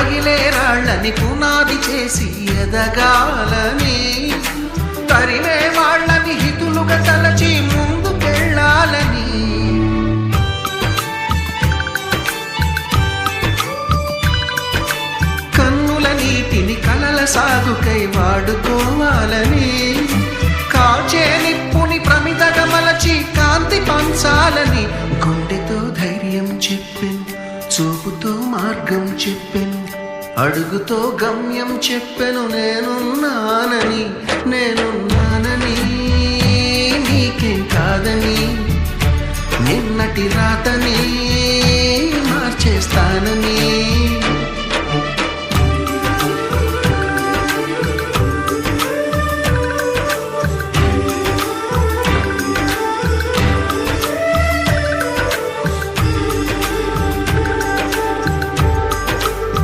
పగిలే రాళ్ళని పునాది చేసి ఎదగాలని, తరిమే వాళ్ళని హితులుగా తలచి ముందుకెళ్ళాలని, కన్నుల నీటిని కలల సాగుకై వాడుకోవాలని, కాచే నిప్పుని ప్రమిదగా మలచి కాంతి పంచాలని, గుండెతో ధైర్యం చెప్పెను, చూపుతో మార్గం చెప్పెను, అడుగుతో గమ్యం చెప్పెను. నేనున్నానని నీకేం కాదని, నిన్నటి రాతని మార్చేస్తానని.